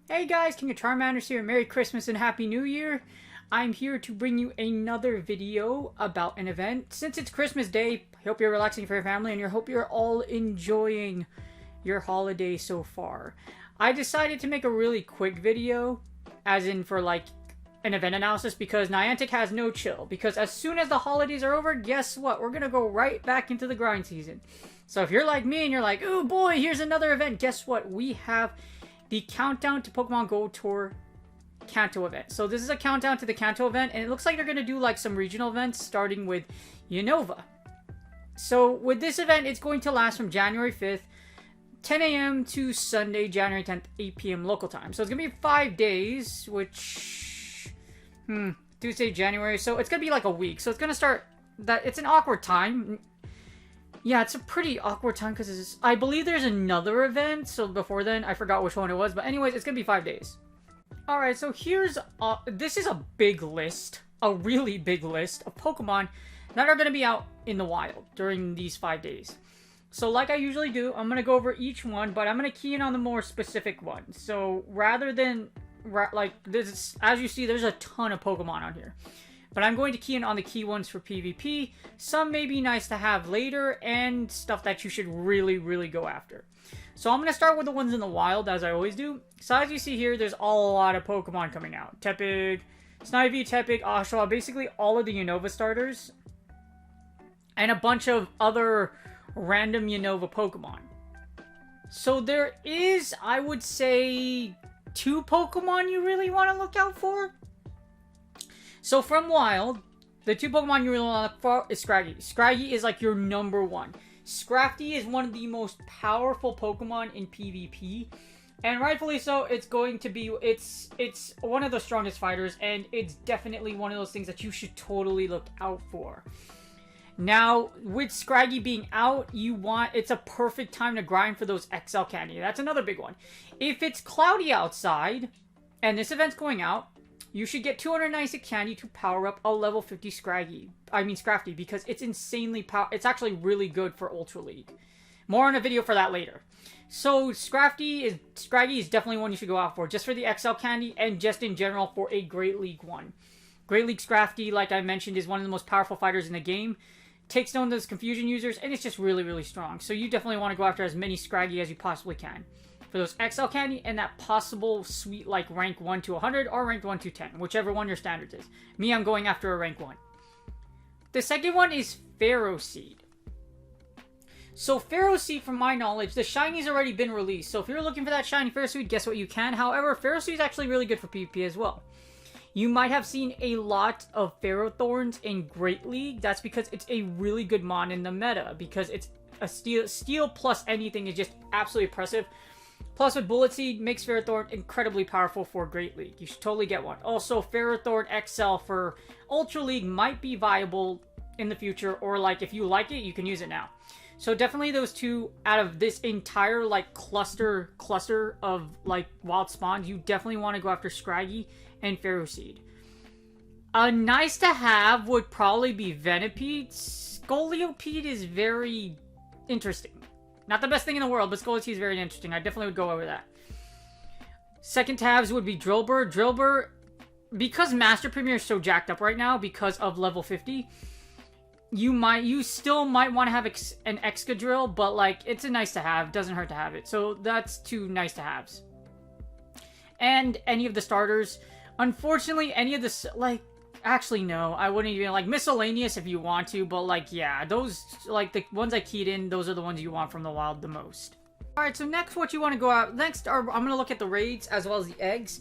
Hey guys, King of Charmanders here. Merry Christmas and Happy New Year. I'm here to bring you another video about an event. Since it's Christmas Day, I hope you're relaxing for your family and I hope you're all enjoying your holiday so far. I decided to make a really quick video, as in for like an event analysis, because Niantic has no chill. Because as soon as the holidays are over, guess what? We're going to go right back into the grind season. So if you're like me and you're like, oh boy, here's another event, guess what? We have the Countdown to Pokemon Go Tour Kanto event. So this is a countdown to the Kanto event, and it looks like they're going to do like some regional events starting with Unova. So with this event, it's going to last from January 5th, 10 a.m. to Sunday, January 10th, 8 p.m. local time. So it's going to be 5 days, which, Tuesday, January. So it's going to be like a week. So it's going to start, it's an awkward time. Yeah, it's a pretty awkward time because I believe there's another event. So before then, I forgot which one it was. But anyways, it's going to be 5 days. Alright, so here's, this is a big list, a really big list of Pokemon that are going to be out in the wild during these 5 days. So like I usually do, I'm going to go over each one, but I'm going to key in on the more specific ones. So rather than, like, this, as you see, there's a ton of Pokemon on here. But I'm going to key in on the key ones for PvP. Some may be nice to have later, and stuff that you should really, really go after. So I'm going to start with the ones in the wild, as I always do. So as you see here, there's a lot of Pokemon coming out. Tepig, Snivy, Tepig, Oshawott, basically all of the Unova starters. And a bunch of other random Unova Pokemon. So there is, I would say, 2 Pokemon you really want to look out for. So from Wild, the 2 Pokemon you really want to look for is Scraggy. Scraggy is like your #1. Scrafty is one of the most powerful Pokemon in PvP. And rightfully so, it's going to be, it's one of the strongest fighters, and it's definitely one of those things that you should totally look out for. Now, with Scraggy being out, it's a perfect time to grind for those XL candy. That's another big one. If it's cloudy outside, and this event's going out, you should get 296 candy to power up a level 50 Scrafty, because it's insanely it's actually really good for Ultra League. More on a video for that later. So Scraggy is definitely one you should go out for, just for the XL candy and just in general for a Great League one. Great League Scrafty, like I mentioned, is one of the most powerful fighters in the game. Takes down those confusion users, and it's just really, really strong. So you definitely want to go after as many Scraggy as you possibly can for those XL candy and that possible sweet like rank 1 to 100 or rank 1 to 10, whichever one your standards is. Me, I'm going after a rank 1. The second one is Pharaoh Seed. So Pharaoh Seed, from my knowledge, the shiny's already been released. So if you're looking for that shiny Pharaoh Seed, guess what, you can. However, Pharaoh Seed is actually really good for PvP as well. You might have seen a lot of Pharaoh Thorns in Great League. That's because it's a really good mon in the meta, because it's a steel plus anything is just absolutely oppressive. Plus, with Bullet Seed, makes Ferrothorn incredibly powerful for Great League. You should totally get one. Also, Ferrothorn XL for Ultra League might be viable in the future, or like if you like it, you can use it now. So definitely those 2 out of this entire like cluster of like wild spawns, you definitely want to go after Scraggy and Pharaoh Seed. A nice to have would probably be Venipede. Scolipede is very interesting. Not the best thing in the world, but Scolipede is very interesting. I definitely would go over that. Second tabs would be Drillbur. Drillbur, because Master Premier is so jacked up right now because of level 50, you still might want to have an Excadrill, but like it's a nice to have. Doesn't hurt to have it. So that's 2 nice to haves. And any of the starters. Unfortunately, any of the like. Actually, no, I wouldn't even, like, miscellaneous if you want to, but, like, yeah, those, like, the ones I keyed in, those are the ones you want from the wild the most. Alright, so next what you want to go out, next, I'm going to look at the raids as well as the eggs.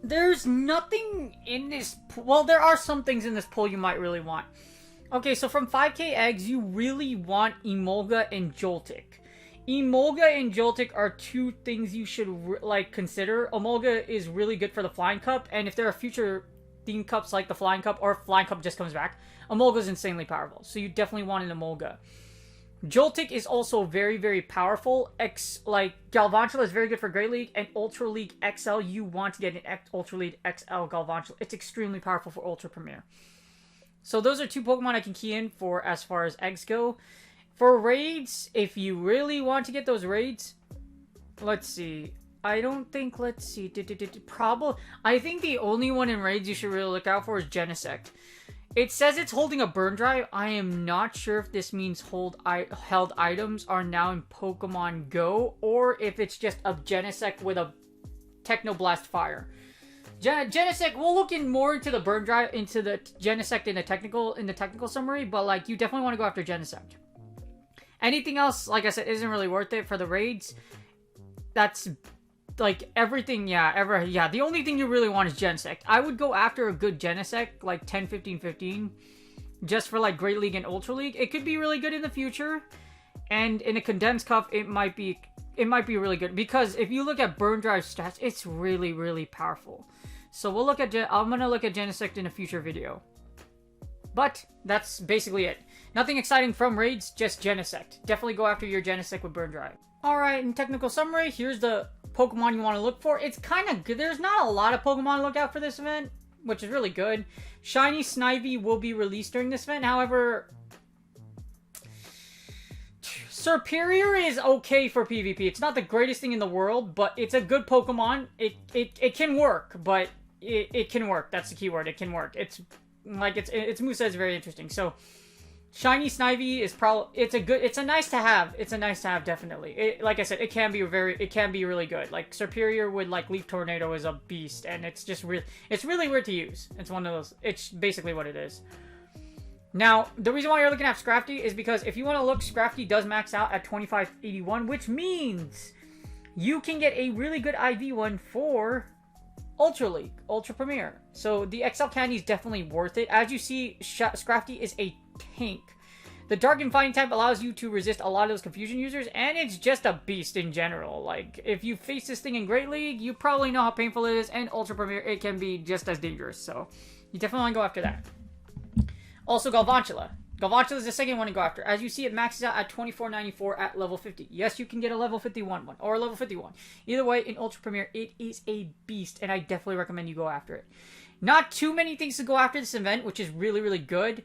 There's nothing in this, well, there are some things in this pool you might really want. Okay, so from 5k eggs, you really want Emolga and Joltik. Emolga and Joltik are two things you should like consider. Emolga is really good for the Flying Cup, and if there are future theme cups like the Flying Cup, or if Flying Cup just comes back, Emolga is insanely powerful. So you definitely want an Emolga. Joltik is also very, very powerful. Like Galvantula is very good for Great League, and Ultra League XL. You want to get an Ultra League XL Galvantula. It's extremely powerful for Ultra Premier. So those are two Pokemon I can key in for as far as eggs go. For raids, if you really want to get those raids, let's see. I don't think, let's see. Probably, I think the only one in raids you should really look out for is Genesect. It says it's holding a burn drive. I am not sure if this means held items are now in Pokemon Go, or if it's just a Genesect with a Technoblast Fire. Genesect, we'll look more into the burn drive, into the Genesect in the technical summary, but like you definitely want to go after Genesect. Anything else, like I said, isn't really worth it for the raids. That's like everything, yeah. The only thing you really want is Genesect. I would go after a good Genesect, like 10, 15, 15, just for like Great League and Ultra League. It could be really good in the future, and in a condensed cup, it might be really good, because if you look at burn drive stats, it's really, really powerful. So we'll look at I'm gonna look at Genesect in a future video. But that's basically it. Nothing exciting from raids, just Genesect. Definitely go after your Genesect with burn drive. Alright, in technical summary, here's the Pokemon you want to look for. It's kind of good. There's not a lot of Pokemon to look out for this event, which is really good. Shiny Snivy will be released during this event. However, Serperior is okay for PvP. It's not the greatest thing in the world, but it's a good Pokemon. It can work, but it can work. That's the key word. It can work. It's like its moveset is very interesting. So Shiny Snivy is it's a nice to have. It's a nice to have, definitely. Like I said, it can be really good. Like Serperior with like Leaf Tornado is a beast, and it's just it's really weird to use. It's one of those. It's basically what it is. Now, the reason why you're looking at Scrafty is because if you want to look, Scrafty does max out at 2581, which means you can get a really good IV one for Ultra League, Ultra Premier. So the XL candy is definitely worth it. As you see, Scrafty is a tank. The Dark and Fighting type allows you to resist a lot of those confusion users, and it's just a beast in general. Like, if you face this thing in Great League, you probably know how painful it is, and Ultra Premier, it can be just as dangerous. So you definitely want to go after that. Also, Galvantula. Galvantula is the second one to go after. As you see, it maxes out at 2494 at level 50. Yes, you can get a level 51 one, or a level 51. Either way, in Ultra Premier, it is a beast, and I definitely recommend you go after it. Not too many things to go after this event, which is really, really good.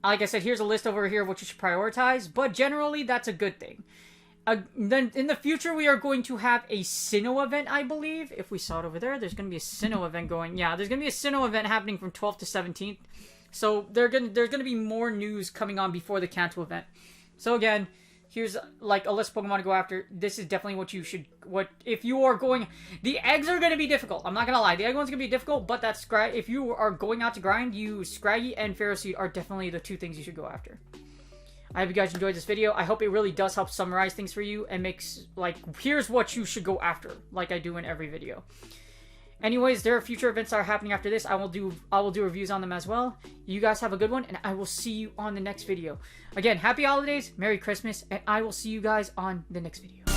Like I said, here's a list over here of what you should prioritize, but generally, that's a good thing. Then, in the future, we are going to have a Sinnoh event, I believe. If we saw it over there, there's going to be a Sinnoh event going. Yeah, there's going to be a Sinnoh event happening from 12th to 17th. So there's gonna be more news coming on before the Kanto event. So again, here's like a list of Pokemon to go after. This is definitely what you should. If you are going, the eggs are gonna be difficult. I'm not gonna lie, the egg one's gonna be difficult. But that's if you are going out to grind, Scraggy and Pharaoh Seed are definitely the two things you should go after. I hope you guys enjoyed this video. I hope it really does help summarize things for you and makes like here's what you should go after, like I do in every video. Anyways, there are future events that are happening after this. I will do reviews on them as well. You guys have a good one, and I will see you on the next video. Again, happy holidays, Merry Christmas, and I will see you guys on the next video.